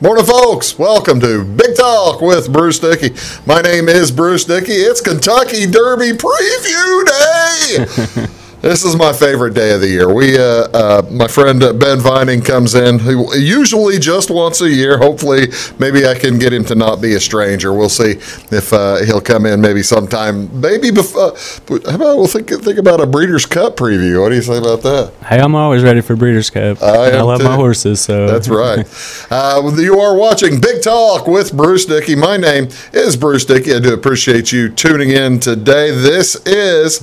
Morning, folks. Welcome to Big Talk with Bruce Dickey. My name is Bruce Dickey. It's Kentucky Derby Preview Day. This is my favorite day of the year. My friend Ben Vining comes in, who usually just once a year. Hopefully, maybe I can get him to not be a stranger. We'll see if he'll come in maybe sometime. Maybe before. How about we'll think about a Breeders' Cup preview? What do you say about that? Hey, I'm always ready for Breeders' Cup. I love my horses, so that's right. You are watching Big Talk with Bruce Dickey. My name is Bruce Dickey. I do appreciate you tuning in today. This is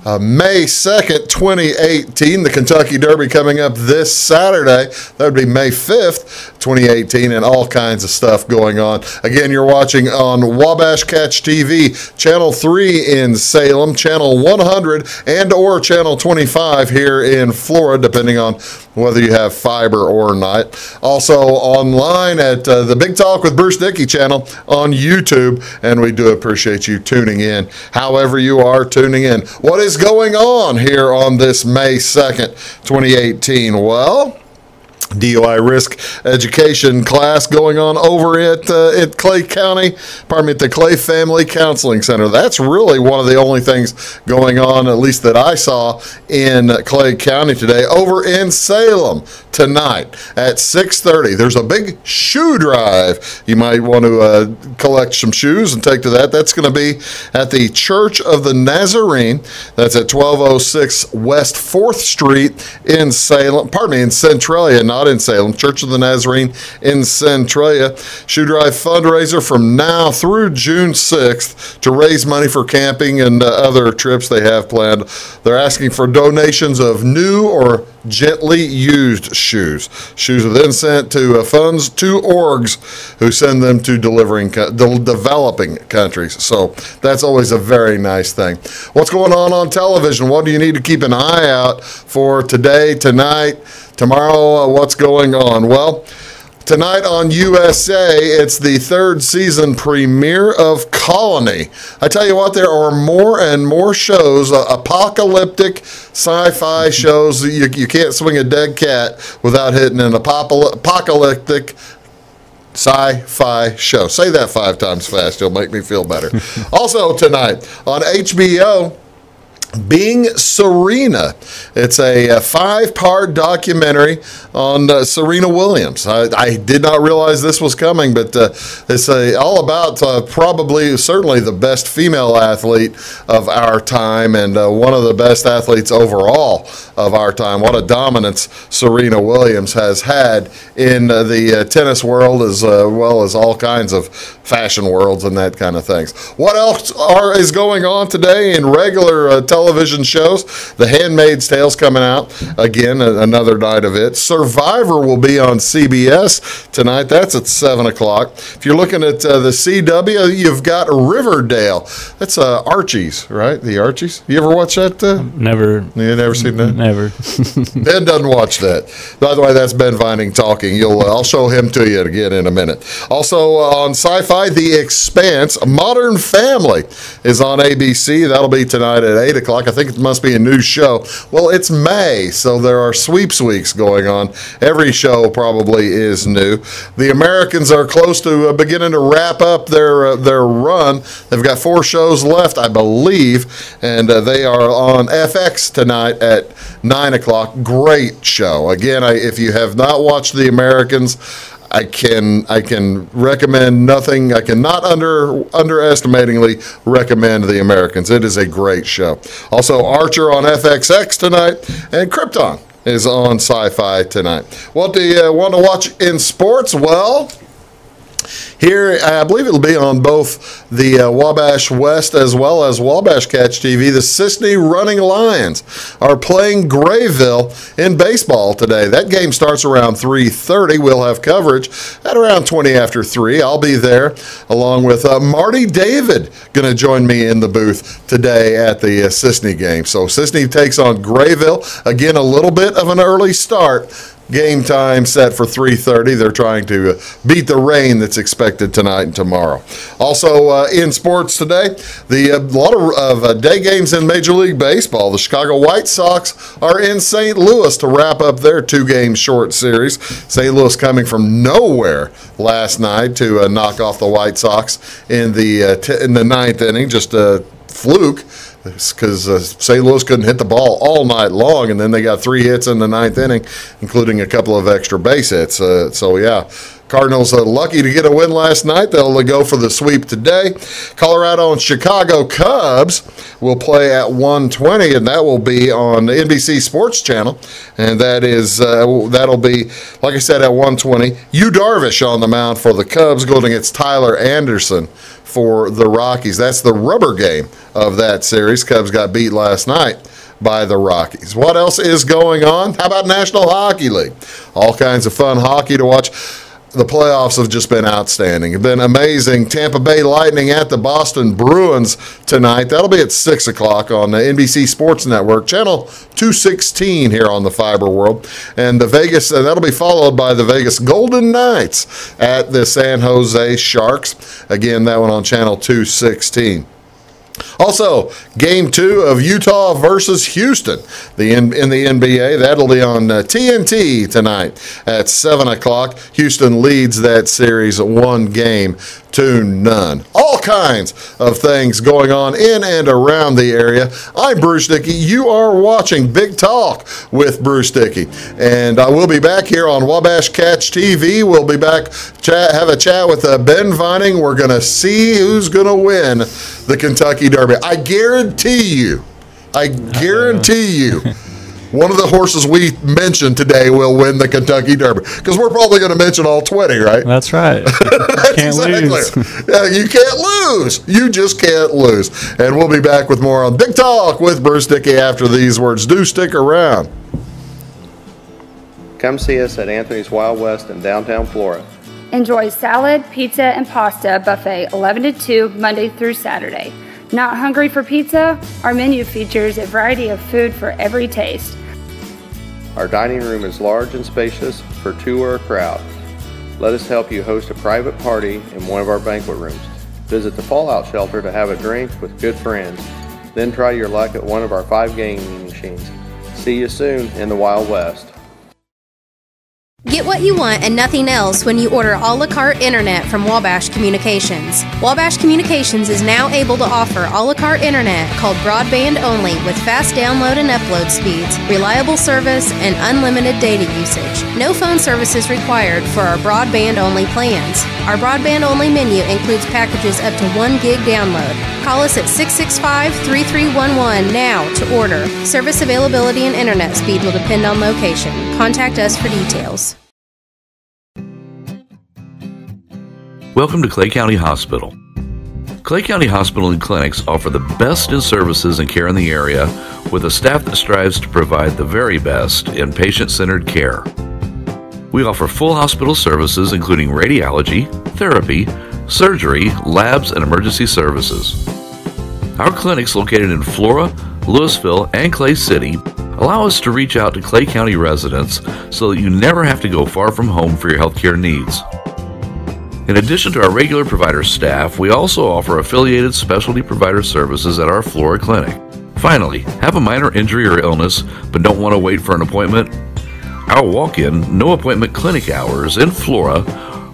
May 2nd, 2018, the Kentucky Derby coming up this Saturday. That would be May 5th, 2018, and all kinds of stuff going on. Again, you're watching on Wabash Catch TV, Channel 3 in Salem, Channel 100, and or Channel 25 here in Florida, depending on whether you have fiber or not. Also online at the Big Talk with Bruce Dickey channel on YouTube, and we do appreciate you tuning in, however you are tuning in. What is going on here on this May 2nd, 2018? Well, DUI risk education class going on over at Clay County, at the Clay Family Counseling Center. That's really one of the only things going on, at least that I saw in Clay County today. Over in Salem tonight at 6:30, there's a big shoe drive. You might want to collect some shoes and take to that. That's going to be at the Church of the Nazarene. That's at 1206 West 4th Street in Salem. In Centralia, not in Salem. Church of the Nazarene in Centralia. Shoe drive fundraiser from now through June 6th to raise money for camping and other trips they have planned. They're asking for donations of new or gently used shoes. Shoes are then sent to funds to orgs who send them to developing countries. So that's always a very nice thing. What's going on television? What do you need to keep an eye out for today, tonight, tomorrow? What's going on? Well, tonight on USA, it's the third season premiere of Colony. I tell you what, there are more and more shows, apocalyptic sci-fi shows. You can't swing a dead cat without hitting an apocalyptic sci-fi show. Say that 5 times fast. You'll make me feel better. Also tonight on HBO, Being Serena. It's a 5-part documentary on Serena Williams. I did not realize this was coming, but it's all about certainly the best female athlete of our time and one of the best athletes overall of our time. What a dominance Serena Williams has had in the tennis world, as well as all kinds of fashion worlds and that kind of things. What else is going on today in regular television shows? The Handmaid's Tale's coming out again, another night of it. Survivor will be on CBS tonight. That's at 7 o'clock. If you're looking at the CW, you've got Riverdale. That's Archie's, right? The Archies. You ever watch that? Never. You never seen that? Never. Ben doesn't watch that. By the way, that's Ben Vining talking. I'll show him to you again in a minute. Also on Sci-Fi, The Expanse, Modern Family is on ABC. That'll be tonight at 8 o'clock. I think it must be a new show. Well, it's May, so there are sweeps weeks going on. Every show probably is new. The Americans are close to beginning to wrap up their run. They've got 4 shows left, I believe, and they are on FX tonight at 9 o'clock. Great show. Again, if you have not watched The Americans, I can recommend nothing. I cannot underestimatingly recommend The Americans. It is a great show. Also, Archer on FXX tonight, and Krypton is on Sci-Fi tonight. What do you want to watch in sports? Well, here, I believe it'll be on both the Wabash West as well as Wabash Catch TV. The Sisney Running Lions are playing Grayville in baseball today. That game starts around 3:30. We'll have coverage at around 20 after 3. I'll be there along with Marty David, going to join me in the booth today at the Sisney game. So Sisney takes on Grayville. Again, a little bit of an early start. Game time set for 3:30. They're trying to beat the rain that's expected tonight and tomorrow. Also in sports today, a lot of day games in Major League Baseball. The Chicago White Sox are in St. Louis to wrap up their 2-game short series. St. Louis coming from nowhere last night to knock off the White Sox in the ninth inning. Just a fluke, because St. Louis couldn't hit the ball all night long, and then they got 3 hits in the ninth inning, including a couple of extra base hits. Cardinals are lucky to get a win last night. They'll go for the sweep today. Colorado and Chicago Cubs will play at 1:20, and that will be on the NBC Sports Channel. And that'll be, like I said, at 1:20. Yu Darvish on the mound for the Cubs, going against Tyler Anderson for the Rockies. That's the rubber game of that series. Cubs got beat last night by the Rockies. What else is going on? How about National Hockey League? All kinds of fun hockey to watch. The playoffs have just been outstanding. It's been amazing. Tampa Bay Lightning at the Boston Bruins tonight. That'll be at 6 o'clock on the NBC Sports Network, channel 216 here on the Fiber World. And that'll be followed by the Vegas Golden Knights at the San Jose Sharks. Again, that one on channel 216. Also, Game 2 of Utah versus Houston in the NBA. That'll be on TNT tonight at 7 o'clock. Houston leads that series 1-0. All kinds of things going on in and around the area. I'm Bruce Dickey. You are watching Big Talk with Bruce Dickey. And I will be back here on Wabash Catch TV. We'll be back, have a chat with Ben Vining. We're going to see who's going to win the Kentucky Derby. I guarantee you, one of the horses we mentioned today will win the Kentucky Derby, because we're probably going to mention all 20, right? That's right. Can't lose. Yeah, you can't lose. You just can't lose. And we'll be back with more on Big Talk with Bruce Dickey after these words. Do stick around. Come see us at Anthony's Wild West in downtown Flora. Enjoy salad, pizza, and pasta buffet 11 to 2 Monday through Saturday. Not hungry for pizza? Our menu features a variety of food for every taste. Our dining room is large and spacious for 2 or a crowd. Let us help you host a private party in one of our banquet rooms. Visit the Fallout Shelter to have a drink with good friends. Then try your luck at one of our 5 gaming machines. See you soon in the Wild West. Get what you want and nothing else when you order a la carte internet from Wabash Communications. Wabash Communications is now able to offer a la carte internet called broadband only, with fast download and upload speeds, reliable service, and unlimited data usage. No phone service is required for our broadband only plans. Our broadband only menu includes packages up to 1 gig download. Call us at 665-3311 now to order. Service availability and internet speed will depend on location. Contact us for details. Welcome to Clay County Hospital. Clay County Hospital and Clinics offer the best in services and care in the area, with a staff that strives to provide the very best in patient-centered care. We offer full hospital services including radiology, therapy, surgery, labs, and emergency services. Our clinics, located in Flora, Louisville, and Clay City, allow us to reach out to Clay County residents so that you never have to go far from home for your healthcare needs. In addition to our regular provider staff, we also offer affiliated specialty provider services at our Flora clinic. Finally, have a minor injury or illness but don't want to wait for an appointment? Our walk-in, no appointment clinic hours in Flora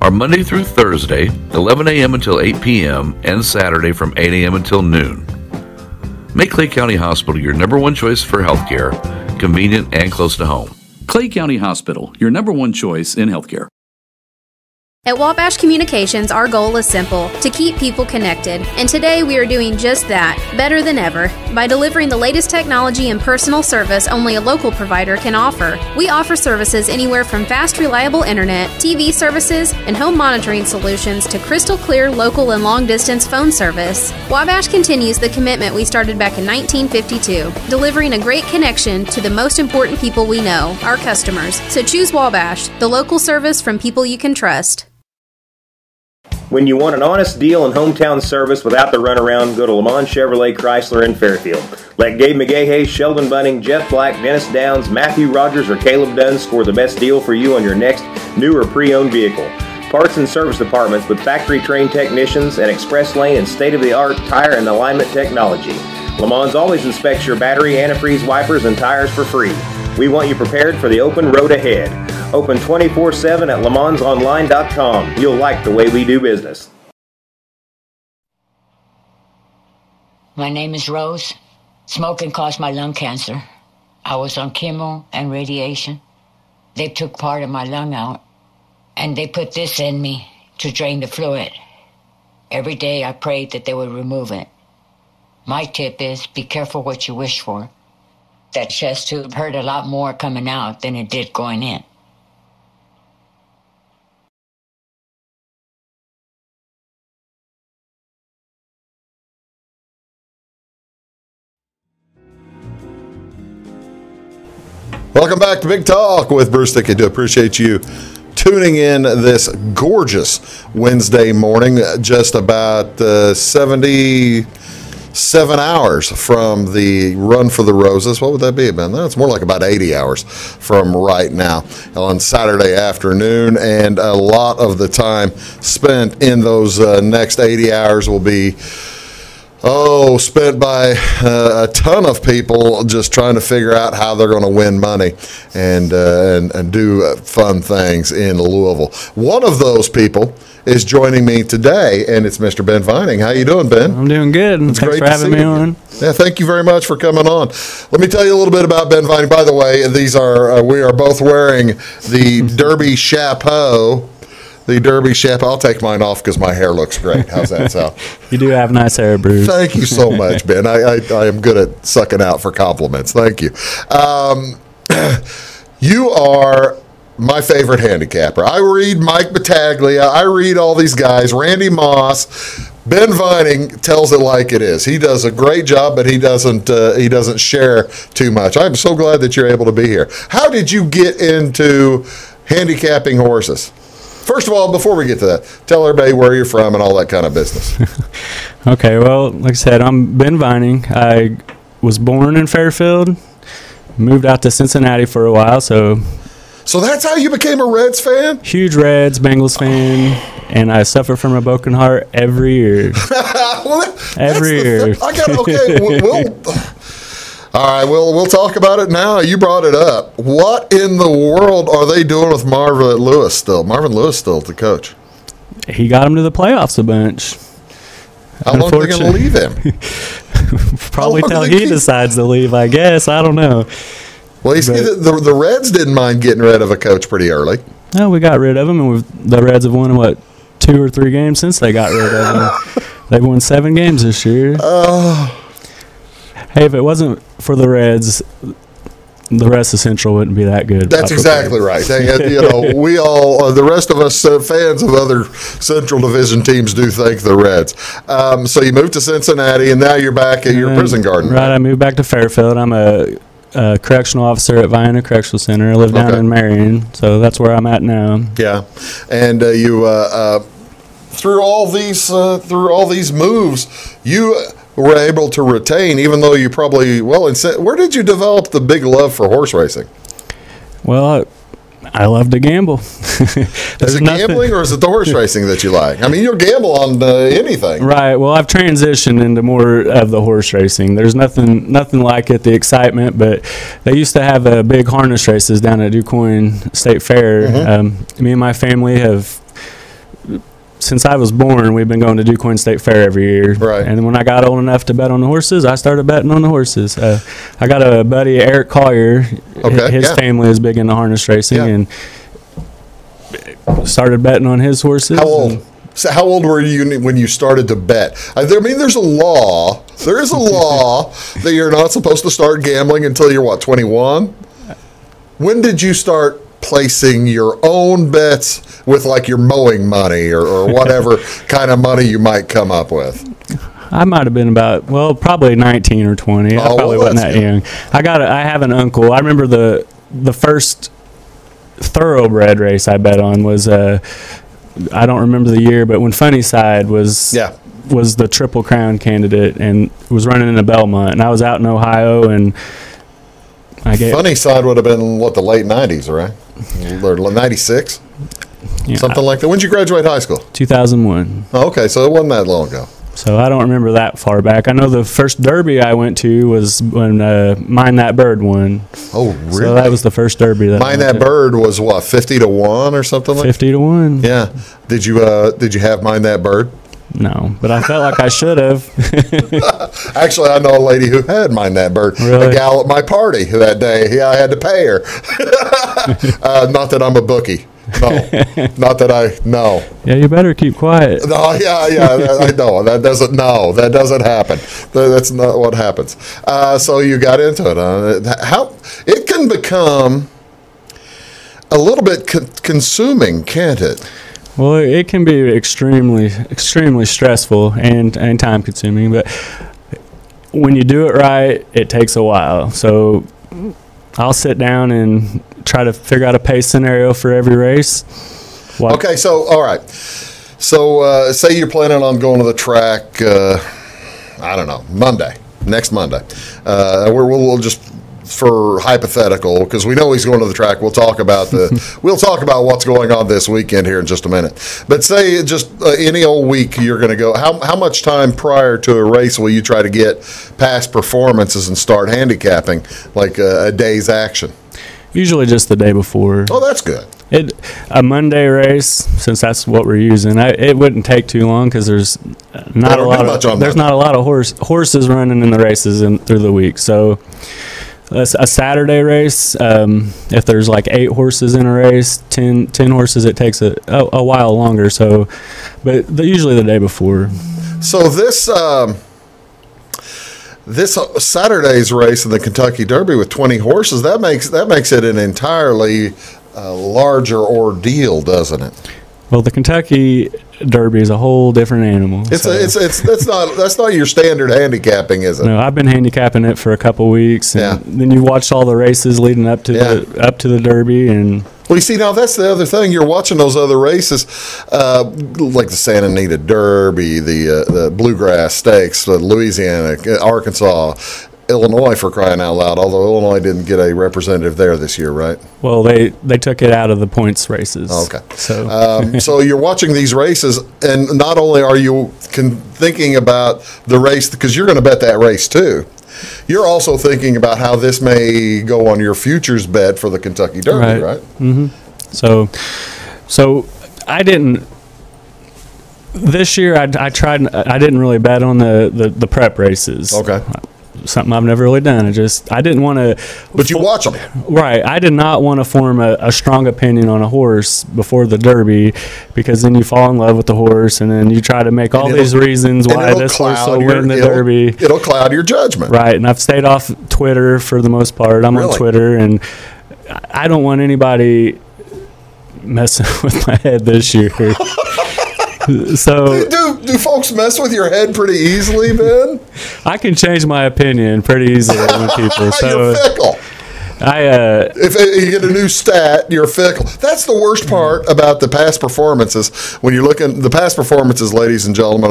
are Monday through Thursday, 11 a.m. until 8 p.m., and Saturday from 8 a.m. until noon. Make Clay County Hospital your #1 choice for healthcare, convenient and close to home. Clay County Hospital, your #1 choice in healthcare. At Wabash Communications, our goal is simple: to keep people connected. And today we are doing just that, better than ever, by delivering the latest technology and personal service only a local provider can offer. We offer services anywhere from fast, reliable internet, TV services, and home monitoring solutions to crystal clear local and long-distance phone service. Wabash continues the commitment we started back in 1952, delivering a great connection to the most important people we know, our customers. So choose Wabash, the local service from people you can trust. When you want an honest deal and hometown service without the runaround, go to Lamont Chevrolet Chrysler in Fairfield. Let Gabe McGahey, Sheldon Bunning, Jeff Black, Dennis Downs, Matthew Rogers, or Caleb Dunn score the best deal for you on your next new or pre-owned vehicle. Parts and service departments with factory-trained technicians and express lane and state-of-the-art tire and alignment technology. Lamont always inspects your battery, antifreeze, wipers, and tires for free. We want you prepared for the open road ahead. Open 24/7 at LeMansOnline.com. You'll like the way we do business. My name is Rose. Smoking caused my lung cancer. I was on chemo and radiation. They took part of my lung out, and they put this in me to drain the fluid. Every day I prayed that they would remove it. My tip is be careful what you wish for. That chest tube hurt a lot more coming out than it did going in. Welcome back to Big Talk with Bruce Dickey. I do appreciate you tuning in this gorgeous Wednesday morning, just about 77 hours from the Run for the Roses. What would that be, Ben? It's more like about 80 hours from right now on Saturday afternoon, and a lot of the time spent in those next 80 hours will be spent by a ton of people just trying to figure out how they're going to win money and do fun things in Louisville. One of those people is joining me today, and it's Mr. Ben Vining. How you doing, Ben? I'm doing good. It's Thanks great for having me on. Yeah, thank you very much for coming on. Let me tell you a little bit about Ben Vining. By the way, these are we are both wearing the Derby chapeau. The Derby chapeau. I'll take mine off because my hair looks great. How's that sound? You do have nice hair, Bruce. Thank you so much, Ben. I am good at sucking out for compliments. Thank you. You are my favorite handicapper. I read Mike Battaglia. I read all these guys. Randy Moss. Ben Vining tells it like it is. He does a great job, but he doesn't share too much. I'm so glad that you're able to be here. How did you get into handicapping horses? First of all, before we get to that, tell everybody where you're from and all that kind of business. Okay, well, like I said, I'm Ben Vining. I was born in Fairfield, moved out to Cincinnati for a while, so that's how you became a Reds fan? Huge Reds, Bengals fan, and I suffer from a broken heart every year. Every year. All right, we'll talk about it now. You brought it up. What in the world are they doing with Marvin Lewis still? Marvin Lewis still the coach. He got him to the playoffs a bunch. How long are they going to leave him? Probably till he decides to leave, I guess. I don't know. Well, you see, the Reds didn't mind getting rid of a coach pretty early. No, we got rid of him, and the Reds have won, 2 or 3 games since they got rid of him. They've won 7 games this year. Hey, if it wasn't for the Reds, the rest of Central wouldn't be that good. That's exactly right. We all, the rest of us fans of other Central Division teams do thank the Reds. So you moved to Cincinnati, and now you're back at your prison garden. Right, I moved back to Fairfield. I'm a correctional officer at Vienna Correctional Center. I live down in Marion, so that's where I'm at now. Yeah, and you through all these moves, you were able to retain, even though you probably where did you develop the big love for horse racing? Well, I love to gamble. Is it gambling or is it the horse racing that you like? I mean, you'll gamble on anything. Right. Well, I've transitioned into more of the horse racing. There's nothing like it, the excitement, but they used to have big harness races down at DuQuoin State Fair. Mm-hmm. Me and my family have, since I was born, we've been going to DuQuoin State Fair every year. Right. And when I got old enough to bet on the horses, I started betting on the horses. I got a buddy, Eric Collier. His family is big into harness racing, and started betting on his horses. How old? So how old were you when you started to bet? There's a law. There is a law that you're not supposed to start gambling until you're, 21? When did you start placing your own bets with your mowing money or whatever kind of money you might come up with? I might have been about, probably 19 or 20. I probably wasn't that young. I have an uncle. I remember the first thoroughbred race I bet on was I don't remember the year, but when Funny Side was the Triple Crown candidate and was running in the Belmont, and I was out in Ohio, and Funny Side would have been the late 90s, right? Or 96? Yeah, something like that. When did you graduate high school? 2001. Oh, okay, so it wasn't that long ago. So I don't remember that far back. I know the first Derby I went to was when Mind That Bird won. Oh, really? So that was the first Derby that Mind That Bird was what, 50-1 or something like that? 50-1. Yeah. Did you have Mind That Bird? No, but I felt like I should have. Actually, I know a lady who had Mind That Bird. Really? A gal at my party that day. Yeah, I had to pay her. Not that I'm a bookie. No, not that I know. Yeah, you better keep quiet. No, yeah, I know that doesn't. No, that doesn't happen. That's not what happens. So you got into it. How it can become a little bit consuming, can't it? Well, it can be extremely stressful and time consuming. But when you do it right, it takes a while. So I'll sit down and try to figure out a pace scenario for every race. Okay, so all right. So say you're planning on going to the track, I don't know, next Monday. We'll just, for hypothetical, because we know he's going to the track. We'll talk about what's going on this weekend here in just a minute. But say just any old week you're going to go. How much time prior to a race will you try to get past performances and start handicapping, like a day's action? Usually just the day before. Oh, that's good. A Monday race, since that's what we're using, it wouldn't take too long because there's not a lot of horses running in the races through the week. So a Saturday race, if there's like 8 horses in a race, 10 horses, it takes a while longer. So, but usually the day before. So this Saturday's race in the Kentucky Derby with 20 horses, that makes it an entirely larger ordeal, doesn't it? Well, the Kentucky Derby is a whole different animal. That's not your standard handicapping, is it? No, I've been handicapping it for a couple weeks, and then you watch all the races leading up to the Derby, and well, you see, now that's the other thing. You're watching those other races, like the Santa Anita Derby, the Bluegrass Stakes, Louisiana, Arkansas, Illinois, for crying out loud. Although Illinois didn't get a representative there this year, right? Well, they took it out of the points races. Oh, okay. So so you're watching these races, and not only are you thinking about the race, because you're going to bet that race too, you're also thinking about how this may go on your futures bet for the Kentucky Derby, right? Mm-hmm. So I didn't. This year, I tried. I didn't really bet on the prep races. Okay. Something I've never really done. I didn't want to. But you watch them, right? I did not want to form a strong opinion on a horse before the Derby, because then you fall in love with the horse, and then you try to make all these reasons why this horse will win the Derby. It'll cloud your judgment, right? And I've stayed off Twitter for the most part. I'm on Twitter, and I don't want anybody messing with my head this year. So do folks mess with your head pretty easily, Ben? I can change my opinion pretty easily with people. So you're fickle. If you get a new stat, you're fickle. That's the worst part about the past performances. When you look at the past performances, ladies and gentlemen,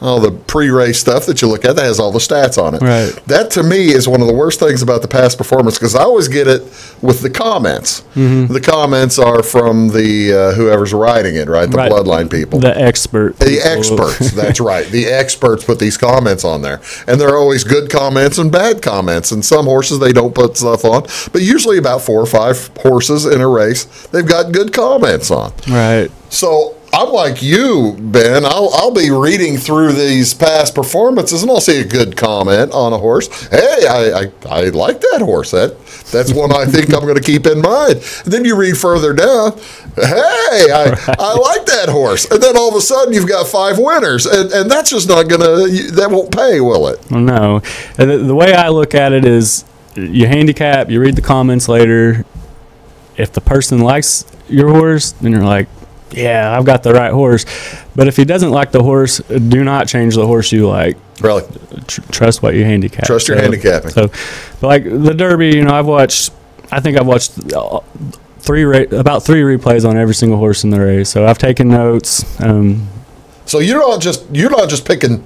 of the pre-race stuff that you look at that has all the stats on it. Right. That to me is one of the worst things about the past performance, because I always get it with the comments. Mm-hmm. The comments are from the whoever's writing it, right? The bloodline people, the experts. The experts. That's right. The experts put these comments on there, and there are always good comments and bad comments. And some horses they don't put stuff on, but usually about 4 or 5 horses in a race they've got good comments on. Right. So I'm like you, Ben. I'll be reading through these past performances, and I'll see a good comment on a horse. Hey, I like that horse. That's one I think I'm going to keep in mind. And then you read further down. Hey, I like that horse. And then all of a sudden you've got 5 winners, and that's just not going to. That won't pay, will it? No. The way I look at it is, you handicap, you read the comments later. If the person likes your horse, then you're like, yeah, I've got the right horse. But if he doesn't like the horse, do not change the horse you like. Really? Trust what you handicap. Trust your handicapping. So, but like the Derby, I've watched 3 about three replays on every single horse in the race. So I've taken notes. So you're not just picking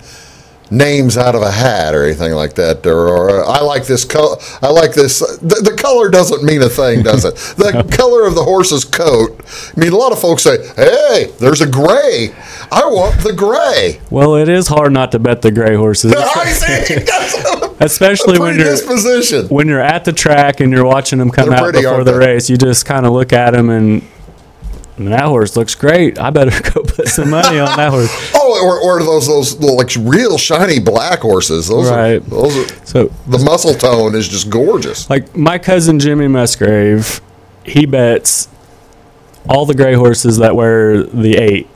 names out of a hat or anything like that, or I like this color. I like this. The color doesn't mean a thing, does it? The color of the horse's coat. I mean, a lot of folks say, "Hey, there's a gray. I want the gray." Well, it is hard not to bet the gray horses, I see. especially when you're at the track and you're watching them come out before the race. You just kind of look at them and that horse looks great. I better go put some money on that horse. Or those like real shiny black horses. Those are so the muscle tone is just gorgeous. Like my cousin Jimmy Musgrave, he bets all the gray horses that wear the 8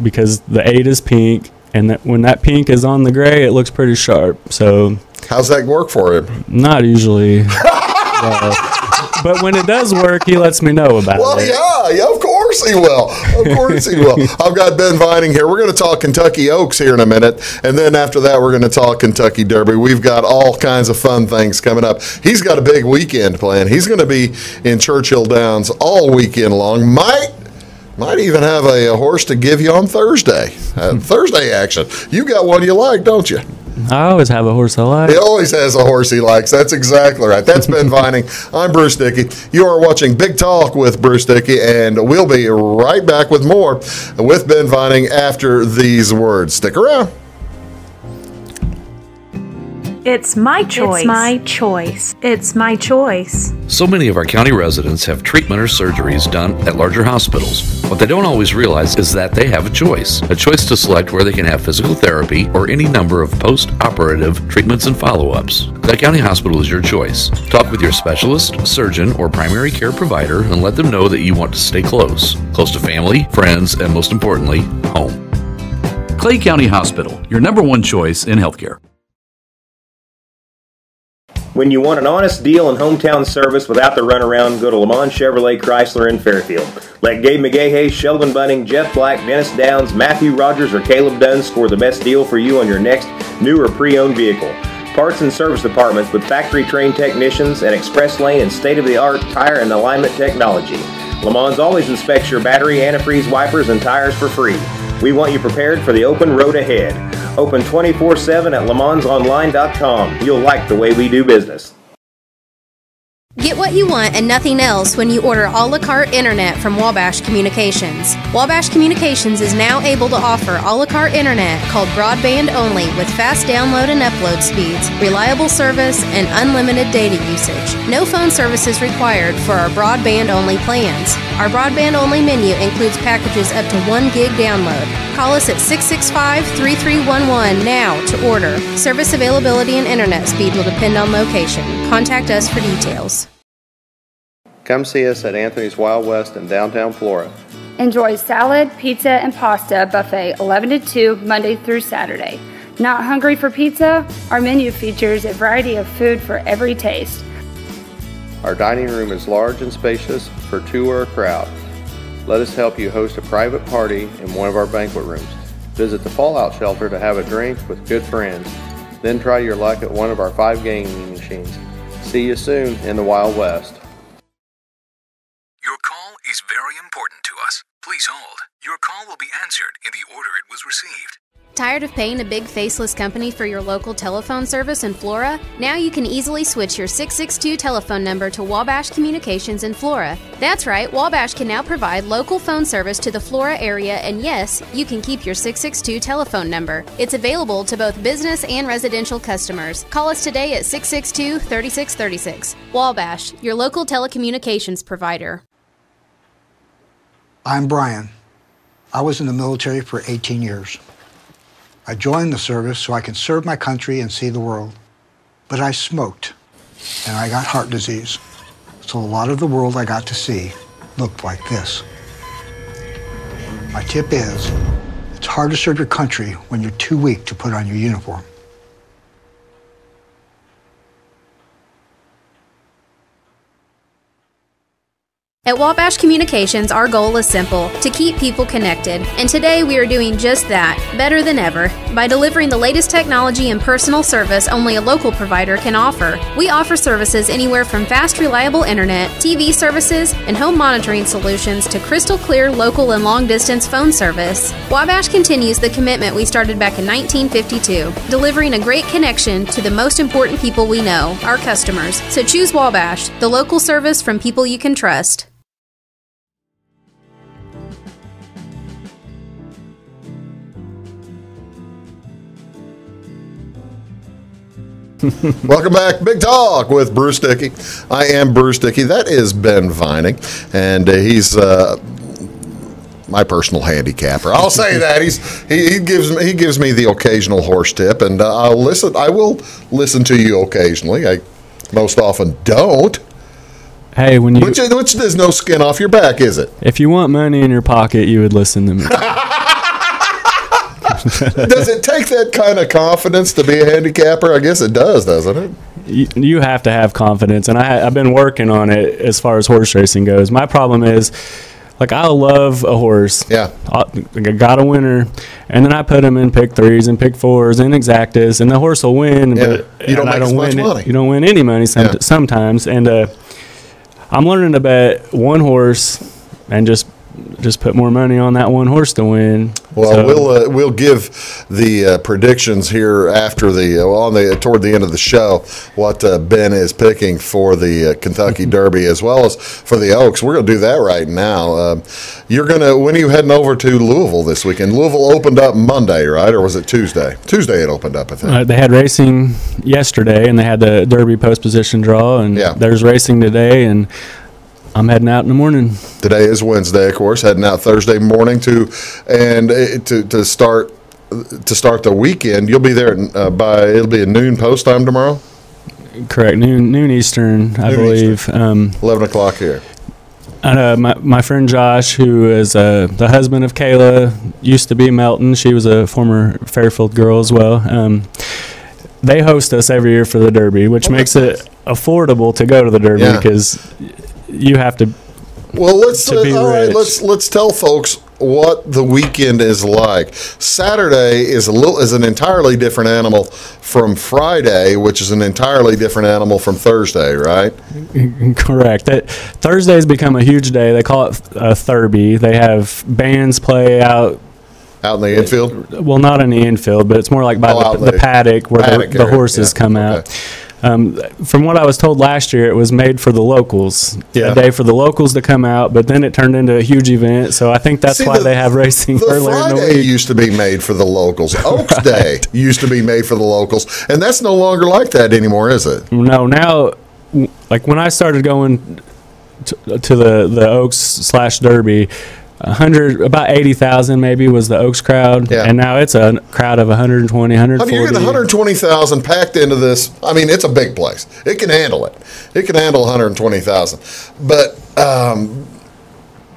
because the 8 is pink, and that when that pink is on the gray, it looks pretty sharp. So how's that work for him? Not usually. But when it does work, he lets me know about it. Well, yeah, of course he will. Of course he will. I've got Ben Vining here. We're going to talk Kentucky Oaks here in a minute, and then after that, we're going to talk Kentucky Derby. We've got all kinds of fun things coming up. He's got a big weekend planned. He's going to be in Churchill Downs all weekend long. Might even have a horse to give you on Thursday. Thursday action. You got one you like, don't you? I always have a horse I like. He always has a horse he likes. That's exactly right. That's Ben Vining. I'm Bruce Dickey. You are watching Big Talk with Bruce Dickey, and we'll be right back with more with Ben Vining after these words. Stick around. It's my choice. It's my choice. It's my choice. So many of our county residents have treatment or surgeries done at larger hospitals. What they don't always realize is that they have a choice to select where they can have physical therapy or any number of post-operative treatments and follow-ups. Clay County Hospital is your choice. Talk with your specialist, surgeon, or primary care provider and let them know that you want to stay close to family, friends, and most importantly, home. Clay County Hospital, your #1 choice in healthcare. When you want an honest deal and hometown service without the runaround, go to Lamont Chevrolet Chrysler in Fairfield. Let Gabe McGahey, Sheldon Bunning, Jeff Black, Dennis Downs, Matthew Rogers, or Caleb Dunn score the best deal for you on your next new or pre-owned vehicle. Parts and service departments with factory-trained technicians and express lane and state-of-the-art tire and alignment technology. Lamont always inspects your battery, antifreeze, wipers, and tires for free. We want you prepared for the open road ahead. Open 24/7 at LeMansOnline.com. You'll like the way we do business. Get what you want and nothing else when you order a la carte internet from Wabash Communications. Wabash Communications is now able to offer a la carte internet called broadband only with fast download and upload speeds, reliable service, and unlimited data usage. No phone services required for our broadband only plans. Our broadband only menu includes packages up to 1 gig download. Call us at 665-3311 now to order. Service availability and internet speed will depend on location. Contact us for details. Come see us at Anthony's Wild West in downtown Flora. Enjoy salad, pizza, and pasta buffet 11 to 2 Monday through Saturday. Not hungry for pizza? Our menu features a variety of food for every taste. Our dining room is large and spacious for 2 or a crowd. Let us help you host a private party in one of our banquet rooms. Visit the Fallout Shelter to have a drink with good friends. Then try your luck at one of our 5 gaming machines. See you soon in the Wild West. Your call is very important to us. Please hold. Your call will be answered in the order it was received. Tired of paying a big faceless company for your local telephone service in Flora? Now you can easily switch your 662 telephone number to Wabash Communications in Flora. That's right, Wabash can now provide local phone service to the Flora area, and yes, you can keep your 662 telephone number. It's available to both business and residential customers. Call us today at 662-3636. Wabash, your local telecommunications provider. I'm Brian. I was in the military for 18 years. I joined the service so I could serve my country and see the world. But I smoked, and I got heart disease. So a lot of the world I got to see looked like this. My tip is, it's hard to serve your country when you're too weak to put on your uniform. At Wabash Communications, our goal is simple, to keep people connected. And today we are doing just that, better than ever, by delivering the latest technology and personal service only a local provider can offer. We offer services anywhere from fast, reliable internet, TV services, and home monitoring solutions to crystal clear local and long-distance phone service. Wabash continues the commitment we started back in 1952, delivering a great connection to the most important people we know, our customers. So choose Wabash, the local service from people you can trust. Welcome back, Big Talk with Bruce Dickey. I am Bruce Dickey. That is Ben Vining, and he's my personal handicapper. I'll say that he gives me the occasional horse tip, and I will listen to you occasionally. I most often don't. Hey, which there's no skin off your back, is it? If you want money in your pocket, you would listen to me. Does it take that kind of confidence to be a handicapper? I guess it does, doesn't it? You have to have confidence, and I've been working on it as far as horse racing goes. My problem is, like, I love a horse. Yeah. I got a winner, and then I put him in pick 3s and pick 4s and exactas, and the horse will win. Yeah. But you don't make as much money. You don't win any money sometimes. And I'm learning to bet one horse and just put more money on that one horse to win. Well, we'll give the predictions here after toward the end of the show what Ben is picking for the Kentucky Derby as well as for the Oaks. We're going to do that right now. When are you heading over to Louisville this weekend? Louisville opened up Monday, right, or was it Tuesday? Tuesday it opened up, I think. They had racing yesterday, and they had the Derby post position draw, and there's racing today, and I'm heading out in the morning. Today is Wednesday, of course. Heading out Thursday morning to start the weekend. You'll be there it'll be a noon post time tomorrow. Correct, noon Eastern, I believe. 11 o'clock here. My friend Josh, who is the husband of Kayla, used to be Melton. She was a former Fairfield girl as well. They host us every year for the Derby, which makes it affordable to go to the Derby because you have to. Well, let's tell folks what the weekend is like. Saturday is an entirely different animal from Friday, which is an entirely different animal from Thursday, right? Correct. Thursday's become a huge day. They call it Thurby. They have bands play out in the infield. Well, not in the infield, but it's more like by the paddock where the horses come out. From what I was told last year, it was made for the locals. A day for the locals to come out, but then it turned into a huge event. So I think that's why they have racing earlier in the week. Friday used to be made for the locals. Oaks Day used to be made for the locals, and that's no longer like that anymore, is it? No, now, like when I started going to the Oaks / Derby, about 80,000 maybe was the Oaks crowd, and now it's a crowd of 120, 140. How do you get 120,000 packed into this? I mean, it's a big place. It can handle it. It can handle 120,000. But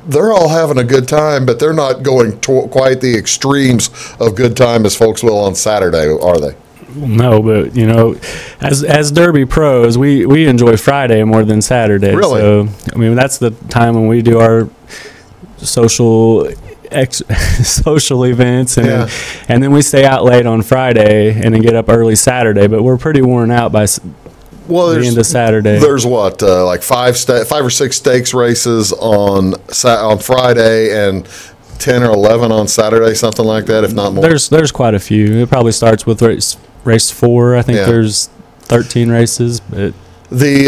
they're all having a good time, but they're not going quite the extremes of good time as folks will on Saturday, are they? No, but as Derby pros, we enjoy Friday more than Saturday. Really? So I mean, that's the time when we do our social events, and then we stay out late on Friday and then get up early Saturday. But we're pretty worn out by the end of Saturday. There's like five or six stakes races on Friday and 10 or 11 on Saturday, something like that, if not more. There's quite a few. It probably starts with race 4. I think there's 13 races, but.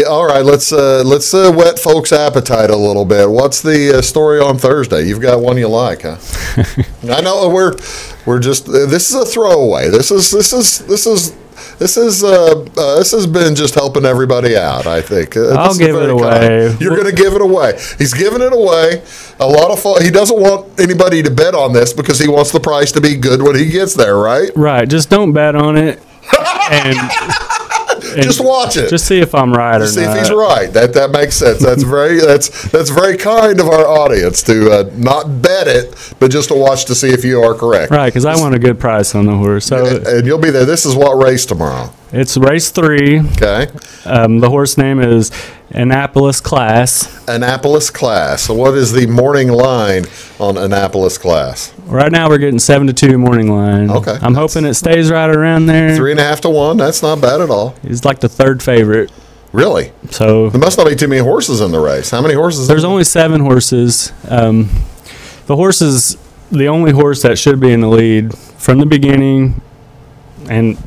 All right, let's whet folks' appetite a little bit. What's the story on Thursday? You've got one you like, huh? I know we're just this is a throwaway. This has been just helping everybody out, I think. I'll give it away. You're going to give it away. He's giving it away. He doesn't want anybody to bet on this because he wants the price to be good when he gets there, right? Right. Just don't bet on it. And just watch it. Just see if I'm right or not. See if he's right. That makes sense. That's very kind of our audience to not bet it, but just to watch to see if you are correct. Right, because I want a good price on the horse. So and you'll be there. This is what race tomorrow? It's race 3. Okay. The horse name is Annapolis Class. Annapolis Class. So what is the morning line on Annapolis Class? Right now we're getting 7-2 morning line. Okay. I'm hoping it stays right around there. 3.5 to 1. That's not bad at all. He's like the third favorite. Really? So there must not be too many horses in the race. How many horses? There's only 7 horses. The horse is the only horse that should be in the lead from the beginning, and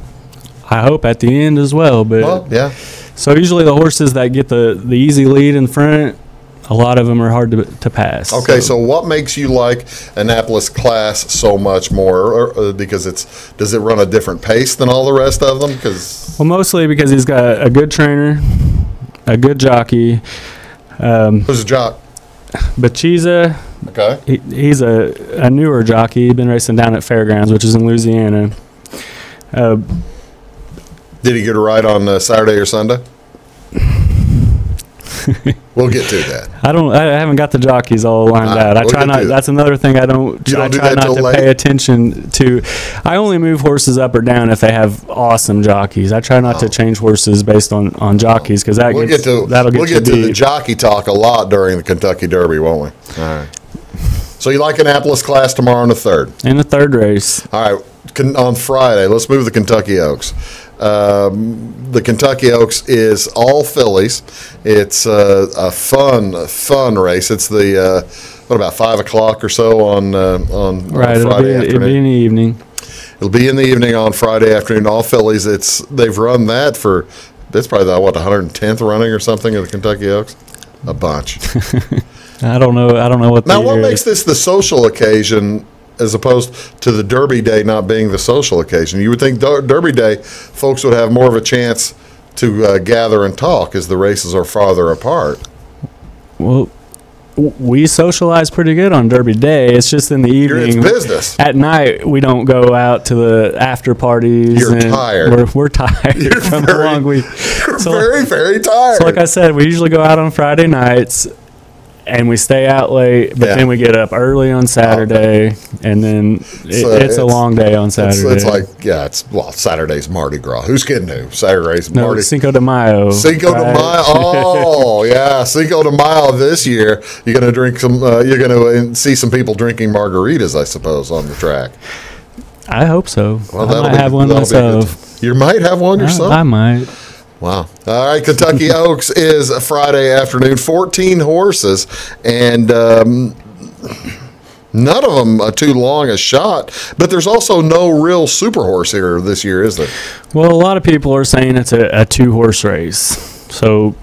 I hope at the end as well. But well, yeah. So usually the horses that get the easy lead in front, a lot of them are hard to pass. Okay, so what makes you like Annapolis Class so much more? Because does it run a different pace than all the rest of them? Well, mostly because he's got a good trainer, a good jockey. Who's a jock? Bachiza. Okay. He's a newer jockey. He's been racing down at Fairgrounds, which is in Louisiana. Did he get a ride on Saturday or Sunday? We'll get to that. I haven't got the jockeys all lined out. I try not. That's another thing I try not to pay attention to. I only move horses up or down if they have awesome jockeys. I try not to change horses based on jockeys because that'll get to the jockey talk a lot during the Kentucky Derby, won't we? All right. So you like Annapolis Class tomorrow in the third? In the third race. All right. On Friday, let's move the Kentucky Oaks. The Kentucky Oaks is all fillies. It's a fun race. It's the about 5 o'clock or so on Friday afternoon. It'll be in the evening. It'll be in the evening on Friday afternoon. All fillies. They've run that for that's probably the 110th running or something of the Kentucky Oaks. A bunch. I don't know what. Now, what makes this the social occasion as opposed to the Derby Day not being the social occasion? You would think Derby Day folks would have more of a chance to gather and talk as the races are farther apart. Well, we socialize pretty good on Derby Day. It's just in the evening. It's business. At night, we don't go out to the after parties. You're tired. We're tired from a long week. You're very, very tired. So like I said, we usually go out on Friday nights. And we stay out late, but then we get up early on Saturday, and then it's a long day on Saturday. It's like, Saturday's Mardi Gras. Who's kidding who? Saturday's Mardi Gras. Cinco de Mayo. Cinco de Mayo. Oh, yeah. Cinco de Mayo this year. You're going to drink some, you're going to see some people drinking margaritas, I suppose, on the track. I hope so. Well, I might have one myself. You might have one yourself? I might. Wow. All right, Kentucky Oaks is a Friday afternoon, 14 horses, and none of them are too long a shot, but there's also no real super horse here this year, is there? Well, a lot of people are saying it's a 2-horse race, so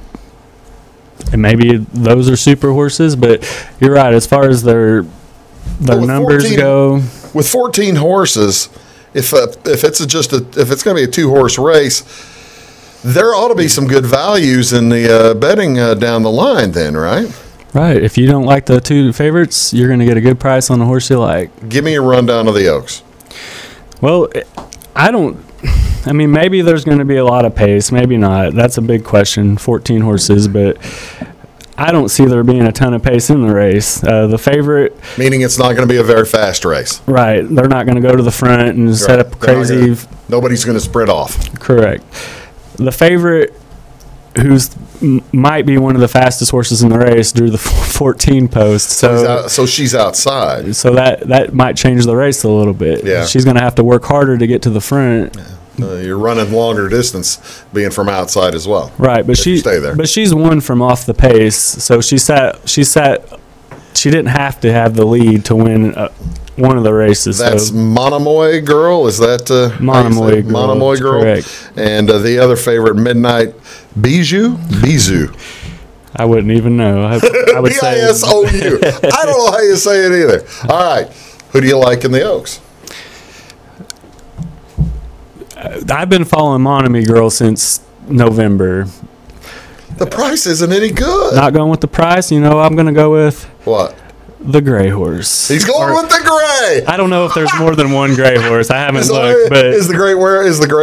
maybe those are super horses, but you're right, as far as their numbers go. With 14 horses, if it's going to be a 2-horse race, there ought to be some good values in the betting down the line then, right? Right. If you don't like the 2 favorites, you're going to get a good price on the horse you like. Give me a rundown of the Oaks. Well, maybe there's going to be a lot of pace. Maybe not. That's a big question, 14 horses, but I don't see there being a ton of pace in the race. The favorite... Meaning it's not going to be a very fast race. Right. They're not going to go to the front and set up crazy... Nobody's going to sprint off. Correct. The favorite, might be one of the fastest horses in the race, drew the 14 post. So she's outside. So that might change the race a little bit. Yeah. She's going to have to work harder to get to the front. You're running longer distance being from outside as well. Right, but stay there. But she's won from off the pace, so she didn't have to have the lead to win one of the races. That's Monomoy Girl? Is that Monomoy Girl? Monomoy Girl. Correct. And the other favorite, Midnight Bijou? I wouldn't even know. I would say B-I-S-O-U. I don't know how you say it either. All right. Who do you like in the Oaks? I've been following Monomoy Girl since November. The price isn't any good. Not going with the price. I'm going to go with... What? The gray horse. He's going with the gray. I don't know if there's more than one gray horse. I haven't looked, but is the gray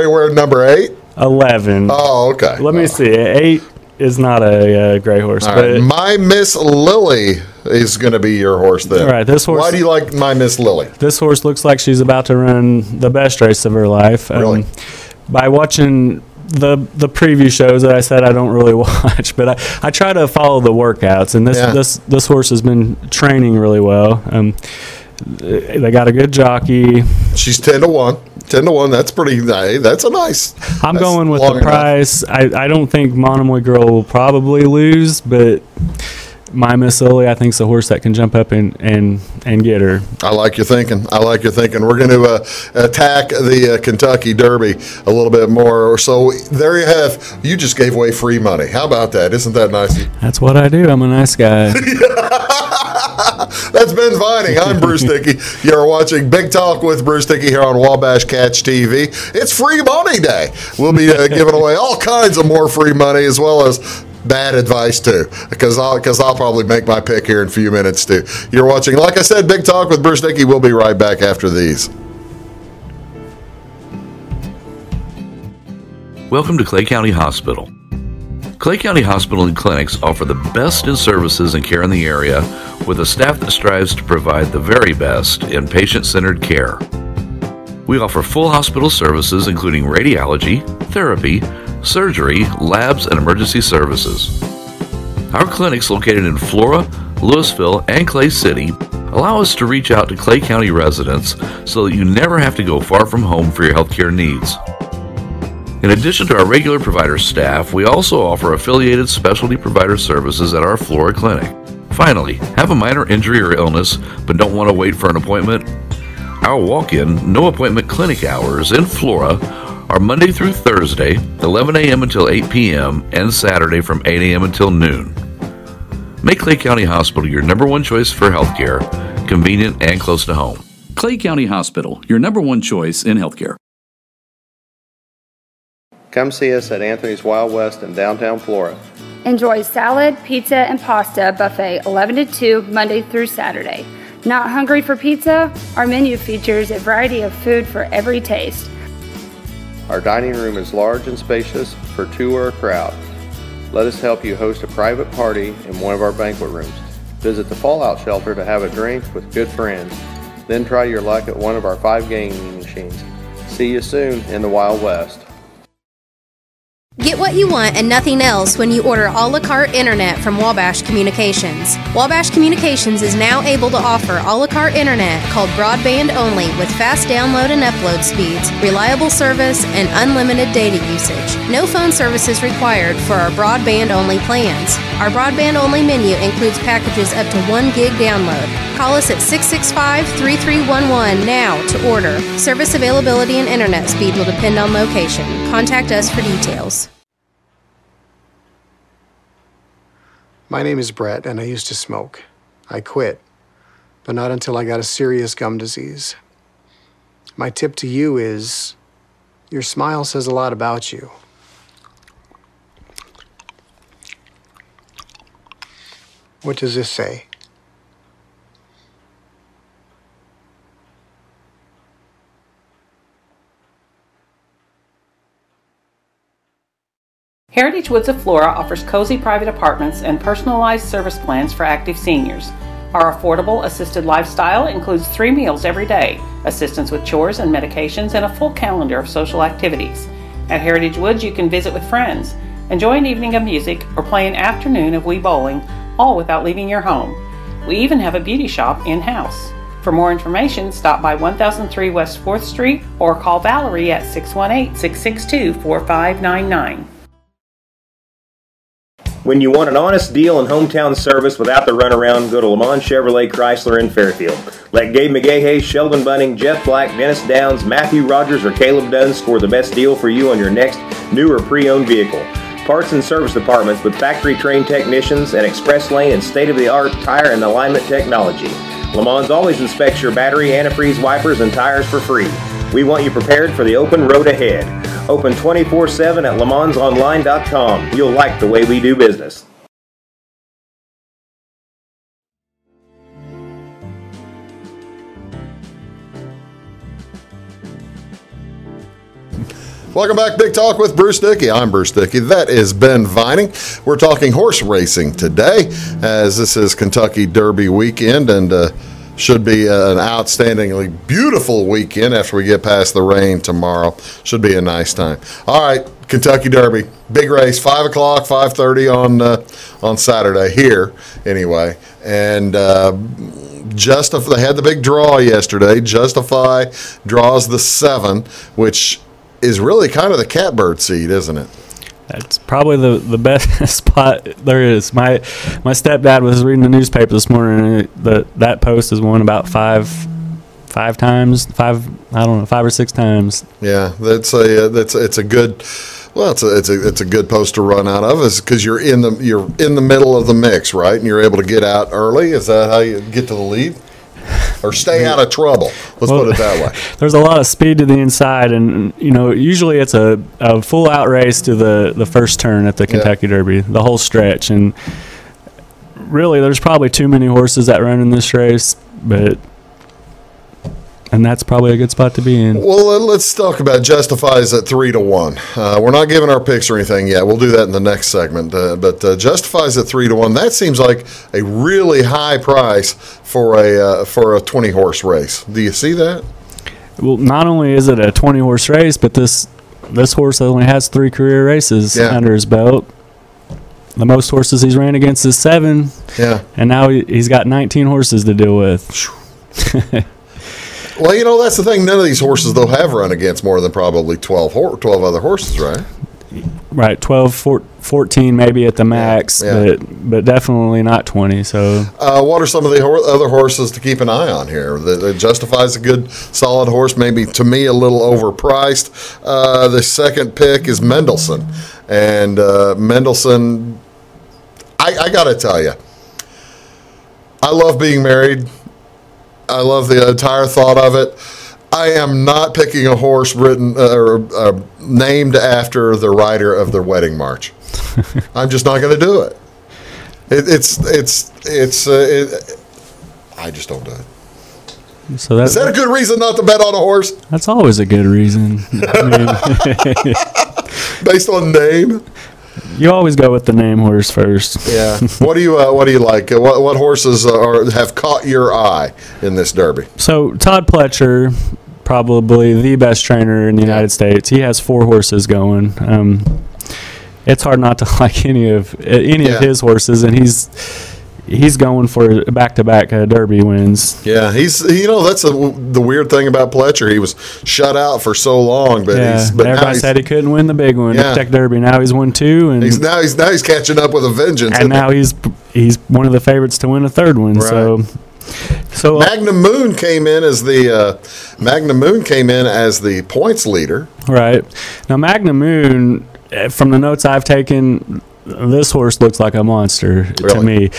where number 8? 11. Oh, okay. Let me see. 8 is not a gray horse. All but right. My Miss Lily is going to be your horse then. All right. This horse. Why do you like My Miss Lily? This horse looks like she's about to run the best race of her life. Really? By watching the preview shows that I said I don't really watch, but I try to follow the workouts, and this horse has been training really well. They got a good jockey. She's 10-1. 10-1. That's pretty. That's a nice. I'm going with the price. I don't think Monomoy Girl will probably lose, but My Miss Lily, I think, is a horse that can jump up and get her. I like your thinking. We're going to attack the Kentucky Derby a little bit more. So there you have. You just gave away free money. How about that? Isn't that nice? That's what I do. I'm a nice guy. That's Ben Vining. I'm Bruce Dickey. You're watching Big Talk with Bruce Dickey here on Wabash Catch TV. It's Free Money Day. We'll be giving away all kinds of more free money, as well as bad advice too, because I'll probably make my pick here in a few minutes too. You're watching, like I said, Big Talk with Bruce Dickey. We'll be right back after these. Welcome to Clay County Hospital. Clay County Hospital and Clinics offer the best in services and care in the area, with a staff that strives to provide the very best in patient-centered care. We offer full hospital services including radiology, therapy, surgery, labs, and emergency services. Our clinics located in Flora, Louisville, and Clay City allow us to reach out to Clay County residents so that you never have to go far from home for your healthcare needs. In addition to our regular provider staff, we also offer affiliated specialty provider services at our Flora clinic. Finally, have a minor injury or illness but don't want to wait for an appointment? Our walk-in, no-appointment clinic hours in Flora are Monday through Thursday, 11 a.m. until 8 p.m., and Saturday from 8 a.m. until noon. Make Clay County Hospital your #1 choice for healthcare, convenient and close to home. Clay County Hospital, your #1 choice in healthcare. Come see us at Anthony's Wild West in downtown Flora. Enjoy salad, pizza, and pasta buffet 11 to 2 Monday through Saturday. Not hungry for pizza? Our menu features a variety of food for every taste. Our dining room is large and spacious for two or a crowd. Let us help you host a private party in one of our banquet rooms. Visit the Fallout Shelter to have a drink with good friends. Then try your luck at one of our 5 gaming machines. See you soon in the Wild West. Get what you want and nothing else when you order a la carte internet from Wabash Communications. Wabash Communications is now able to offer a la carte internet called broadband only, with fast download and upload speeds, reliable service, and unlimited data usage. No phone services required for our broadband only plans. Our broadband only menu includes packages up to 1 gig download. Call us at 665-3311 now to order. Service availability and internet speed will depend on location. Contact us for details. My name is Brett, and I used to smoke. I quit, but not until I got a serious gum disease. My tip to you is, your smile says a lot about you. What does this say? Heritage Woods of Flora offers cozy private apartments and personalized service plans for active seniors. Our affordable assisted lifestyle includes 3 meals every day, assistance with chores and medications, and a full calendar of social activities. At Heritage Woods, you can visit with friends, enjoy an evening of music, or play an afternoon of Wii bowling, all without leaving your home. We even have a beauty shop in-house. For more information, stop by 1003 West 4th Street or call Valerie at 618-662-4599. When you want an honest deal and hometown service without the runaround, go to Lamont Chevrolet Chrysler in Fairfield. Let Gabe McGahey, Sheldon Bunning, Jeff Black, Dennis Downs, Matthew Rogers, or Caleb Dunn score the best deal for you on your next new or pre-owned vehicle. Parts and service departments with factory-trained technicians and express lane and state-of-the-art tire and alignment technology. Lamont's always inspects your battery, antifreeze, wipers, and tires for free. We want you prepared for the open road ahead. Open 24/7 at LaMonsOnline.com. You'll like the way we do business. Welcome back, Big Talk with Bruce Dickey. I'm Bruce Dickey. That is Ben Vining. We're talking horse racing today, as this is Kentucky Derby weekend, and Should be an outstandingly beautiful weekend after we get past the rain tomorrow. Should be a nice time. All right, Kentucky Derby, big race, 5 o'clock, 5:30 on Saturday here anyway. And they had the big draw yesterday. Justify draws the 7, which is really kind of the catbird seed, isn't it? That's probably the best spot there is. My stepdad was reading the newspaper this morning, and that post has won about five times, 5 or 6 times. Yeah, it's a good. Well, it's a good post to run out of, is because you're in the middle of the mix, right? And you're able to get out early. Is that how you get to the lead? Or stay out of trouble. Let's put it that way. There's a lot of speed to the inside, and usually it's a full out race to the first turn at the Kentucky Derby, the whole stretch. And really, there's probably too many horses that run in this race, and that's probably a good spot to be in. Well, let's talk about Justifies at 3-1. We're not giving our picks or anything yet. We'll do that in the next segment. But Justifies at 3-1. That seems like a really high price for a 20-horse race. Do you see that? Well, not only is it a 20-horse race, but this horse only has 3 career races under his belt. The most horses he's ran against is 7. Yeah. And now he's got 19 horses to deal with. Well, that's the thing. None of these horses, though, have run against more than probably 12 other horses, right? Right, 12, 14 maybe at the max, but definitely not 20. So, what are some of the other horses to keep an eye on here? That Justifies a good, solid horse, maybe to me a little overpriced. The second pick is Mendelssohn. And Mendelssohn, I got to tell you, I love being married. I love the entire thought of it. I am not picking a horse written or named after the writer of the wedding march. I'm just not going to do it. I just don't do it. So is that a good reason not to bet on a horse? That's always a good reason. Based on name. You always go with the name horse first. Yeah. What do you like? What horses have caught your eye in this Derby? So Todd Pletcher, probably the best trainer in the United States. He has 4 horses going. It's hard not to like any of his horses, and he's going for back-to-back Derby wins. Yeah, that's the weird thing about Pletcher. He was shut out for so long, but everybody said he couldn't win the big one, the Kentucky Derby. Now he's won 2, and he's catching up with a vengeance. And now he's one of the favorites to win a 3rd one. Right. So Magnum Moon came in as the points leader. Right. Now Magnum Moon, from the notes I've taken, this horse looks like a monster to me.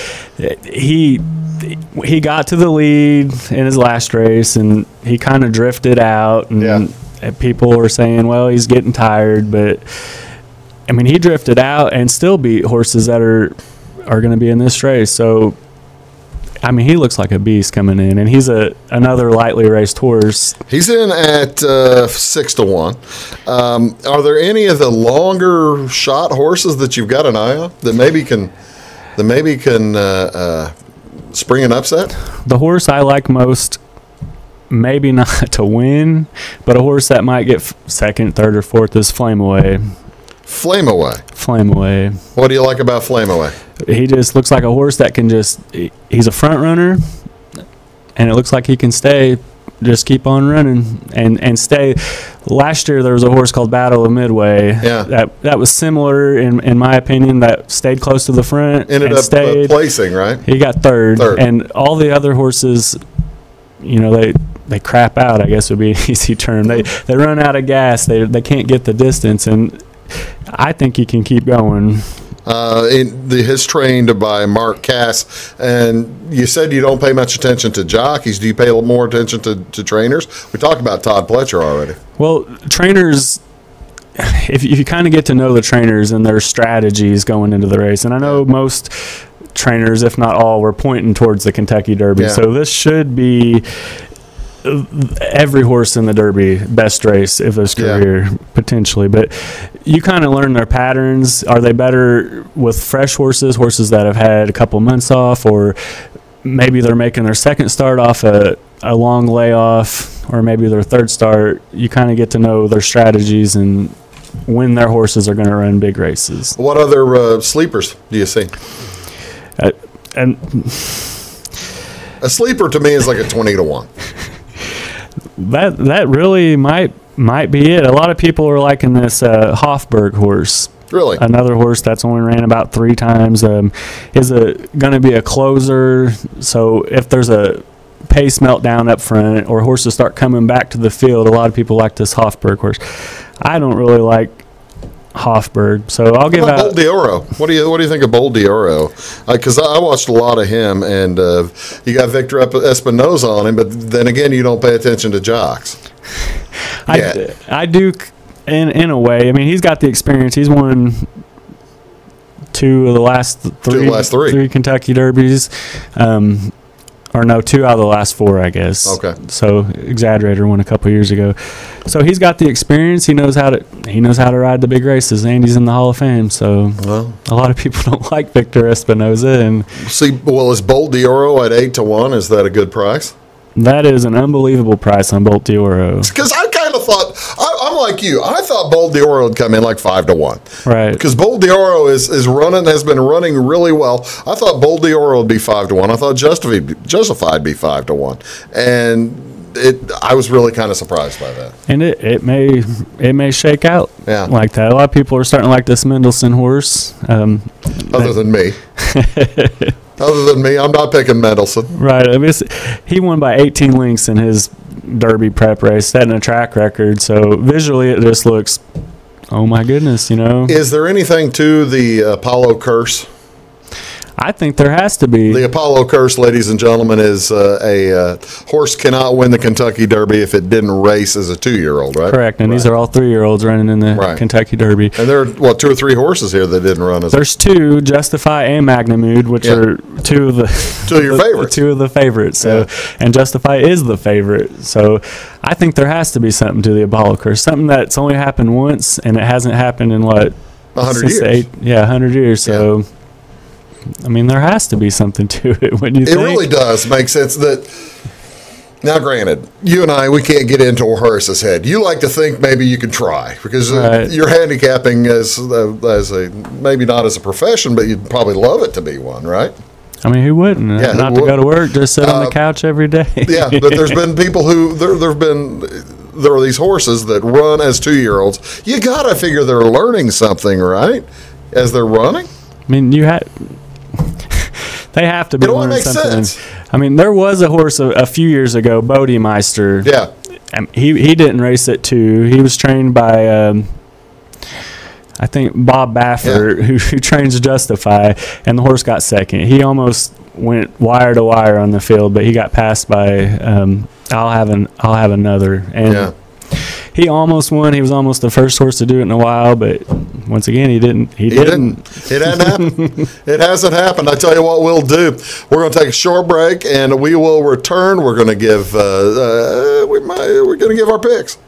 He got to the lead in his last race, and he kind of drifted out, and people were saying, well, he's getting tired, but I mean, he drifted out and still beat horses that are going to be in this race. So I mean, he looks like a beast coming in, and he's another lightly raced horse. He's in at 6-1. Are there any of the longer shot horses that you've got an eye on that maybe can spring an upset? The horse I like most, maybe not to win, but a horse that might get second, third, or fourth is Flame Away. Flame Away. What do you like about Flame Away? He just looks like a horse that can he's a front runner, and it looks like he can just keep on running and stay. Last year there was a horse called Battle of Midway. Yeah. That was similar in my opinion, that stayed close to the front. Ended up placing, right? He got third. And all the other horses, they crap out, I guess would be an easy term. They run out of gas. They can't get the distance, and I think he can keep going. He's trained by Mark Cass, and you said you don't pay much attention to jockeys. Do you pay a little more attention to trainers? We talked about Todd Pletcher already. Well, trainers, if you kind of get to know the trainers and their strategies going into the race, and I know most trainers, if not all, were pointing towards the Kentucky Derby. So this should be every horse in the Derby best race of his career, potentially. But you kind of learn their patterns. Are they better with fresh horses that have had a couple months off, or maybe they're making their second start off a long layoff, or maybe their third start. You kind of get to know their strategies and when their horses are going to run big races. What other sleepers do you see? And a sleeper to me is like a 20-1. That really might be it. A lot of people are liking this Hofburg horse. Really? Another horse that's only ran about 3 times. Is going to be a closer. So if there's a pace meltdown up front or horses start coming back to the field, a lot of people like this Hofburg horse. I don't really like Hofburg, so I'll give out Bold d'Oro. What do you think of Bold d'Oro? Because I watched a lot of him, and you got Victor Espinosa on him, but then again, you don't pay attention to jocks. I do, in a way. I mean, he's got the experience. He's won 2 of the last 3 Kentucky Derbies. Or no, 2 out of the last 4, I guess. Okay. So Exaggerator won a couple years ago. So he's got the experience. He knows how to ride the big races, and he's in the Hall of Fame. So a lot of people don't like Victor Espinosa. And is Bold d'Oro at 8-1? Is that a good price? That is an unbelievable price on Bold d'Oro. Because I kind of thought, I'm like you. I thought Bold d'Oro would come in like 5-1. Right. Because Bold d'Oro has been running really well. I thought Bold d'Oro would be 5-1. I thought Justified be 5-1. And I was really kind of surprised by that. And it may shake out like that. A lot of people are starting to like this Mendelssohn horse. Other than me. Other than me, I'm not picking Mendelssohn. Right. I mean, he won by 18 lengths in his Derby prep race, setting a track record. So visually, it just looks, oh my goodness, Is there anything to the Apollo curse? I think there has to be. The Apollo curse, ladies and gentlemen, is a horse cannot win the Kentucky Derby if it didn't race as a 2-year-old, right? Correct, and these are all 3-year-olds running in the Kentucky Derby. And there are 2 or 3 horses here that didn't run as. There's 2, Justify and Magnamude, which are 2 of your favorites. 2 of the favorites. So, and Justify is the favorite. So, I think there has to be something to the Apollo curse, something that's only happened once, and it hasn't happened in 100 years. 100 years. So. I mean, there has to be something to it when you think. It really does make sense that. Now, granted, you and I, we can't get into a horse's head. You like to think maybe you can try because you're handicapping as a maybe not as a profession, but you'd probably love it to be one, right? I mean, who wouldn't? Yeah, not to go to work, just sit on the couch every day. Yeah, but there's been people who there are these horses that run as 2-year-olds. You got to figure they're learning something, right? As they're running. I mean, they have to be learning something. Sense. I mean, there was a horse a few years ago, Bodemeister. Yeah. He didn't race at 2. He was trained by, I think, Bob Baffert, who trains Justify, and the horse got second. He almost went wire to wire on the field, but he got passed by I'll have another. And he almost won. He was almost the first horse to do it in a while, but once again, he didn't. It hadn't happened. It hasn't happened. I tell you what we'll do. We're going to take a short break, and we will return. We're going to give we're going to give our picks.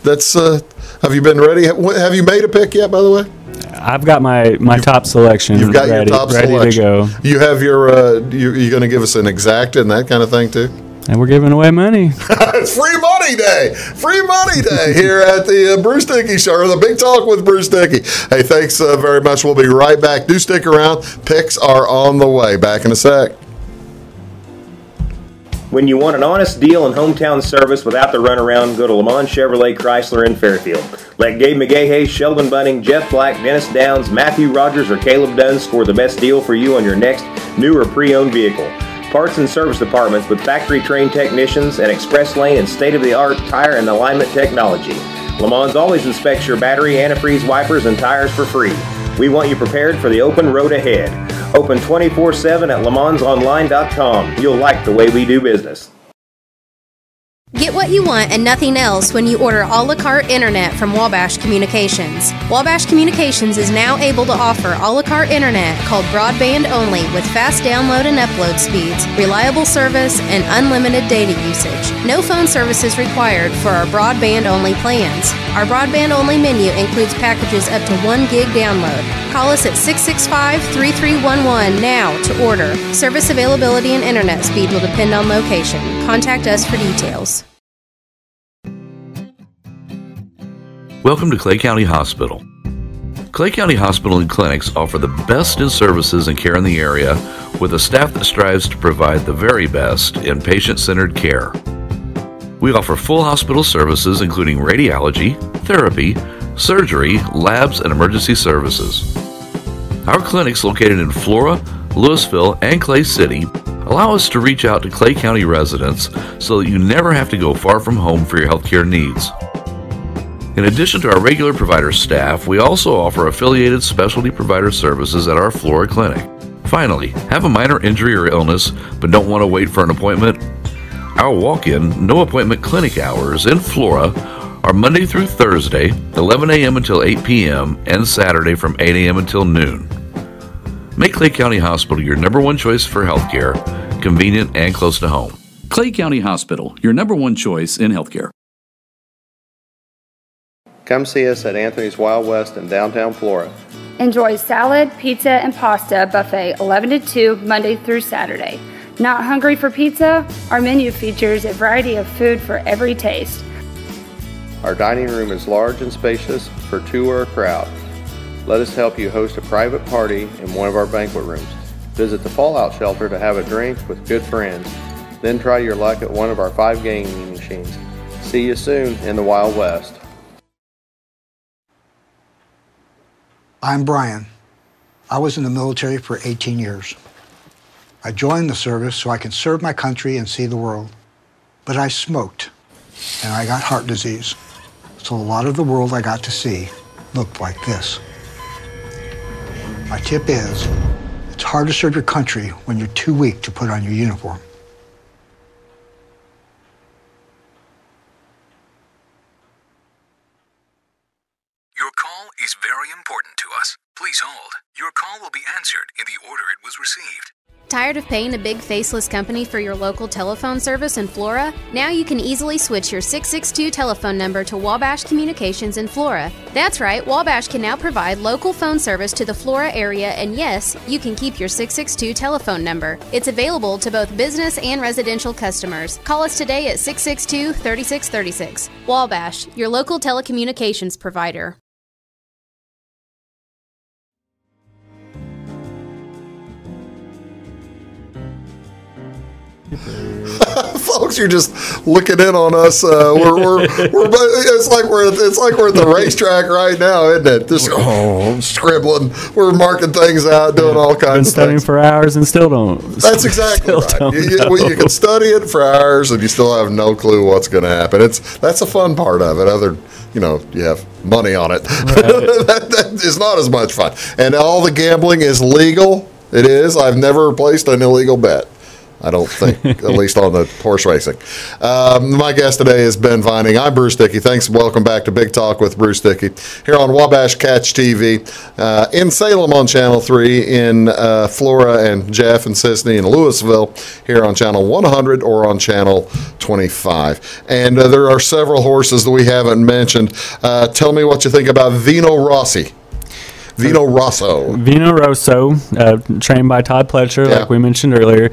That's have you been ready? Have you made a pick yet, by the way? I've got my top selection. You've got your top ready selection. To go. You have your you're going to give us an exact and that kind of thing too? And we're giving away money. It's free money day. Free money day here at the Bruce Dickey Show, or the Big Talk with Bruce Dickey. Hey, thanks very much. We'll be right back. Do stick around. Picks are on the way. Back in a sec. When you want an honest deal and hometown service without the runaround, go to Le Mans Chevrolet Chrysler in Fairfield. Let Gabe McGahey, Sheldon Bunning, Jeff Black, Dennis Downs, Matthew Rogers, or Caleb Dunn score the best deal for you on your next new or pre-owned vehicle. Parts and service departments with factory-trained technicians and express lane and state-of-the-art tire and alignment technology. Le Mans always inspects your battery, antifreeze, wipers, and tires for free. We want you prepared for the open road ahead. Open 24/7 at LeMansOnline.com. You'll like the way we do business. Get what you want and nothing else when you order a la carte internet from Wabash Communications. Wabash Communications is now able to offer a la carte internet called broadband only with fast download and upload speeds, reliable service, and unlimited data usage. No phone service is required for our broadband only plans. Our broadband only menu includes packages up to 1 gig download. Call us at 665-3311 now to order. Service availability and internet speed will depend on location. Contact us for details. Welcome to Clay County Hospital. Clay County Hospital and Clinics offer the best in services and care in the area with a staff that strives to provide the very best in patient-centered care. We offer full hospital services including radiology, therapy, surgery, labs, and emergency services. Our clinics located in Flora, Louisville, and Clay City allow us to reach out to Clay County residents so that you never have to go far from home for your healthcare needs. In addition to our regular provider staff, we also offer affiliated specialty provider services at our Flora clinic. Finally, have a minor injury or illness but don't want to wait for an appointment? Our walk-in, no appointment clinic hours in Flora are Monday through Thursday, 11 a.m. until 8 p.m., and Saturday from 8 a.m. until noon. Make Clay County Hospital your number one choice for healthcare, convenient and close to home. Clay County Hospital, your number one choice in healthcare. Come see us at Anthony's Wild West in downtown Flora. Enjoy salad, pizza, and pasta buffet 11 to 2 Monday through Saturday. Not hungry for pizza? Our menu features a variety of food for every taste. Our dining room is large and spacious for two or a crowd. Let us help you host a private party in one of our banquet rooms. Visit the Fallout Shelter to have a drink with good friends. Then try your luck at one of our 5 gaming machines. See you soon in the Wild West. I'm Brian. I was in the military for 18 years. I joined the service so I can serve my country and see the world. But I smoked, and I got heart disease. So a lot of the world I got to see looked like this. My tip is, it's hard to serve your country when you're too weak to put on your uniform. Your call is very important to us. Please hold. Your call will be answered in the order it was received. Tired of paying a big faceless company for your local telephone service in Flora? Now you can easily switch your 662 telephone number to Wabash Communications in Flora. That's right, Wabash can now provide local phone service to the Flora area, and yes, you can keep your 662 telephone number. It's available to both business and residential customers. Call us today at 662-3636. Wabash, your local telecommunications provider. Folks, you're just looking in on us. It's like we're at the racetrack right now, isn't it? Just scribbling. We're marking things out, doing all kinds of things. Been studying for hours and still don't. That's exactly right. You can study it for hours and you still have no clue what's going to happen. That's a fun part of it. You have money on it. Right. that is not as much fun. And all the gambling is legal. It is. I've never placed an illegal bet. I don't think, at least on the horse racing. My guest today is Ben Vining. I'm Bruce Dickey. Thanks and welcome back to Big Talk with Bruce Dickey here on Wabash Catch TV, in Salem on Channel 3, in Flora and Jeff and Sisney and Louisville here on Channel 100 or on Channel 25. And there are several horses that we haven't mentioned. Tell me what you think about Vino Rosso, trained by Todd Pletcher, like we mentioned earlier,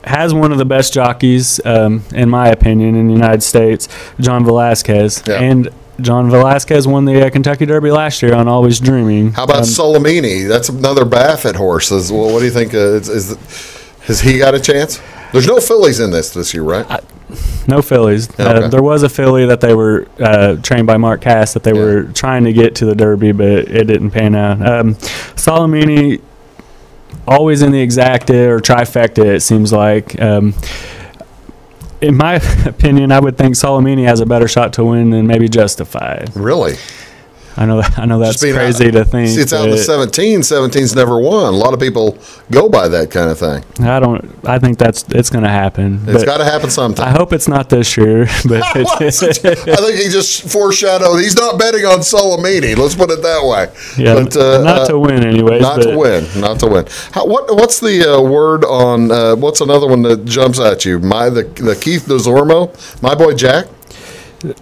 has one of the best jockeys, in my opinion, in the United States, John Velazquez. Yeah. And John Velazquez won the Kentucky Derby last year on Always Dreaming. How about Solomini? That's another Baffert horse. Well, what do you think? Has he got a chance? There's no fillies in this year, right? No fillies. Okay. There was a filly that they were trained by Mark Cass that they were trying to get to the Derby, but it didn't pan out. Solomini, always in the exacta or trifecta, it seems like. In my opinion, I would think Solomini has a better shot to win than maybe Justified. Really? I know that's crazy to think. See, it's out in the 17. 17's never won. A lot of people go by that kind of thing. I think it's going to happen. It's got to happen sometime. I hope it's not this year. But I think he just foreshadowed. He's not betting on Solomini. Let's put it that way. Yeah, but, not to win, anyways. Not to win. What's the word on? What's another one that jumps at you? The Keith DeZormo, my boy Jack.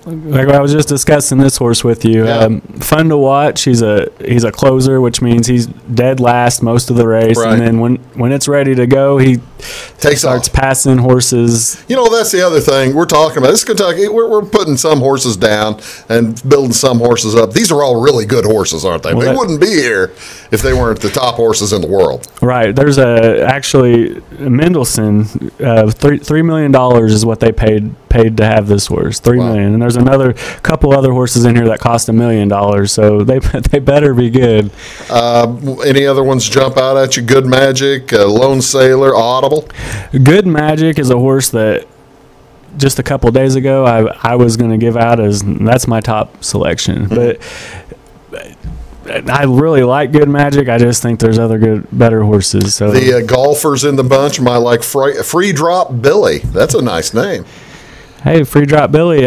Like I was just discussing this horse with you. Yeah. Fun to watch. He's a closer, which means he's dead last most of the race, right. And then when it's ready to go, he starts passing horses. You know, that's the other thing we're talking about. This is Kentucky. We're putting some horses down and building some horses up. These are all really good horses, aren't they? Well, they wouldn't be here if they weren't the top horses in the world. Right. There's actually Mendelssohn. $3 million is what they paid to have this horse. $3 million. And there's another couple other horses in here that cost $1 million. So they better be good. Any other ones jump out at you? Good Magic, Lone Sailor, Audible. Good Magic is a horse that just a couple days ago I was going to give out as that's my top selection. But I really like Good Magic. I just think there's other better horses. So the golfers in the bunch might like Free Drop Billy. That's a nice name. Hey, Free Drop Billy,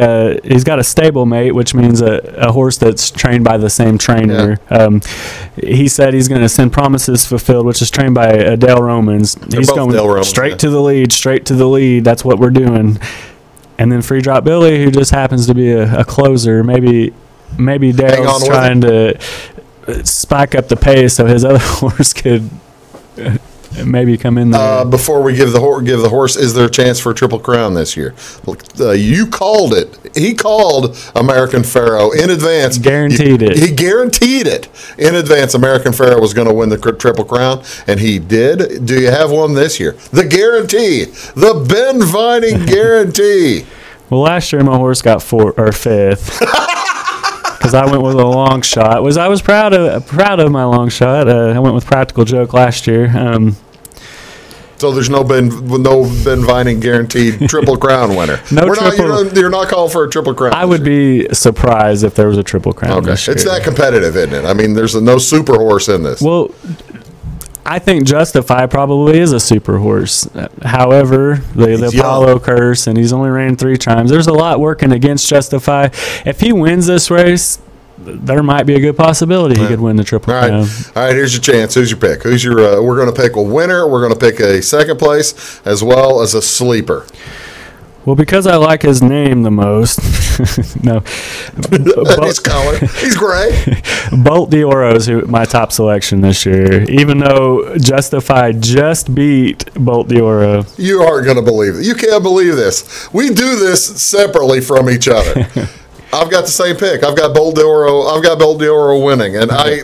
he's got a stablemate, which means a horse that's trained by the same trainer. Yeah. He said he's going to send Promises Fulfilled, which is trained by Dale Romans. He's going straight to the lead. That's what we're doing. And then Free Drop Billy, who just happens to be a closer. Maybe Dale's trying to spike up the pace so his other horse could maybe come in there. Before we give the horse, is there a chance for a Triple Crown this year? You called it. He called American Pharoah in advance. Guaranteed it. He guaranteed it in advance. American Pharoah was going to win the Triple Crown, and he did. Do you have one this year? The guarantee. The Ben Vining guarantee. Well, last year my horse got 4th or 5th. Because I went with a long shot. I was proud of my long shot. I went with Practical Joke last year. So there's no Ben Vining guaranteed Triple Crown winner. You're not calling for a Triple Crown. I would be surprised if there was a Triple Crown. Okay, it's that competitive, isn't it? I mean, there's no super horse in this. Well, I think Justify probably is a super horse. However, the Apollo curse, and he's only ran 3 times. There's a lot working against Justify. If he wins this race, there might be a good possibility he could win the Triple Crown. All right, here's your chance. Who's your pick? We're going to pick a winner. We're going to pick a second place as well as a sleeper. Well, because I like his name the most, no. His color. He's gray. Bolt D'Oro is my top selection this year, even though Justify just beat Bolt D'Oro. You aren't going to believe it. You can't believe this. We do this separately from each other. I've got the same pick. I've got Bolt D'Oro winning, and I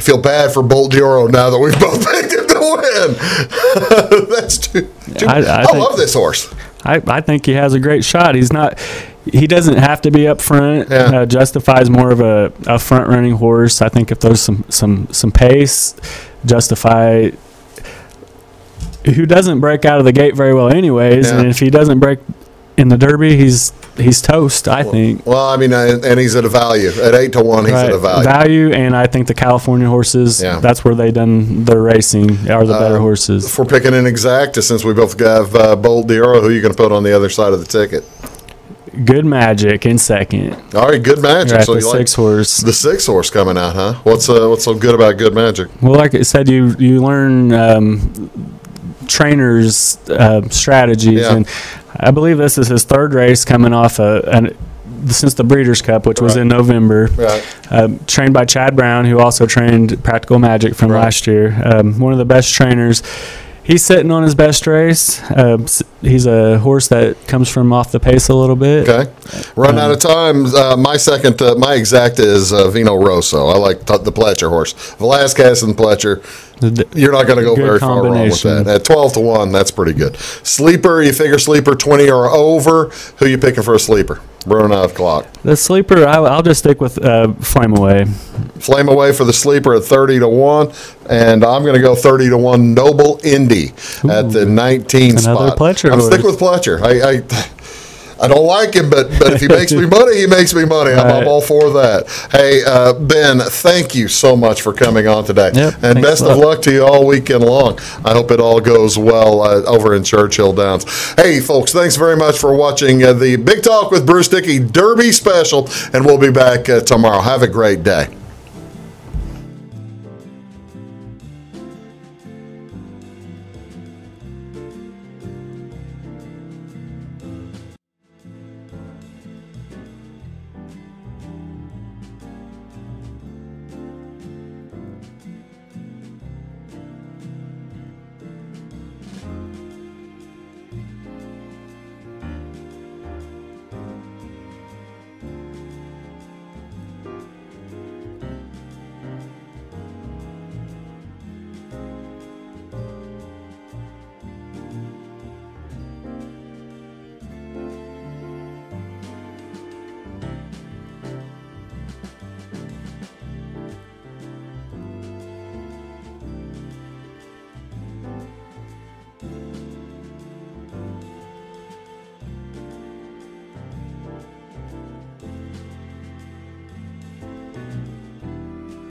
feel bad for Bolt D'Oro now that we've both picked him to win. That's too I love this horse. I think he has a great shot. He doesn't have to be up front. Yeah. Justifies more of a front running horse. I think if there's some pace, Justify, who doesn't break out of the gate very well anyways, and if he doesn't break in the Derby, he's toast, I think. Well, I mean, and he's at a value. At 8 to 1, he's at a value. And I think the California horses, that's where they done their racing, are the better horses. If we're picking an exacta, since we both have Bolt D'Oro, who are you going to put on the other side of the ticket? Good Magic in second. All right, Good Magic. So the 6 horse. The 6 horse coming out, huh? What's so good about Good Magic? Well, like I said, you learn trainers' strategies, and I believe this is his 3rd race coming off since the Breeders' Cup, which was in November. Right. Trained by Chad Brown, who also trained Practical Magic from last year. One of the best trainers. He's sitting on his best race. He's a horse that comes from off the pace a little bit. Okay. Run out of time. My exacta is Vino Rosso. I like the Pletcher horse. Velasquez and Pletcher. You're not going to go very far wrong with that. At 12 to 1, that's pretty good. Sleeper, you figure sleeper 20 or over. Who you picking for a sleeper? Running out of clock. The sleeper, I'll just stick with Flame Away. Flame Away for the sleeper at 30 to 1. And I'm going to go 30 to 1 Noble Indy at the 19 spot. Pletcher I'm horse. sticking with Pletcher. I don't like him, but if he makes me money, he makes me money. I'm all for that. Hey, Ben, thank you so much for coming on today. Yep, and best of luck to you all weekend long. I hope it all goes well over in Churchill Downs. Hey, folks, thanks very much for watching the Big Talk with Bruce Dickey Derby special, and we'll be back tomorrow. Have a great day.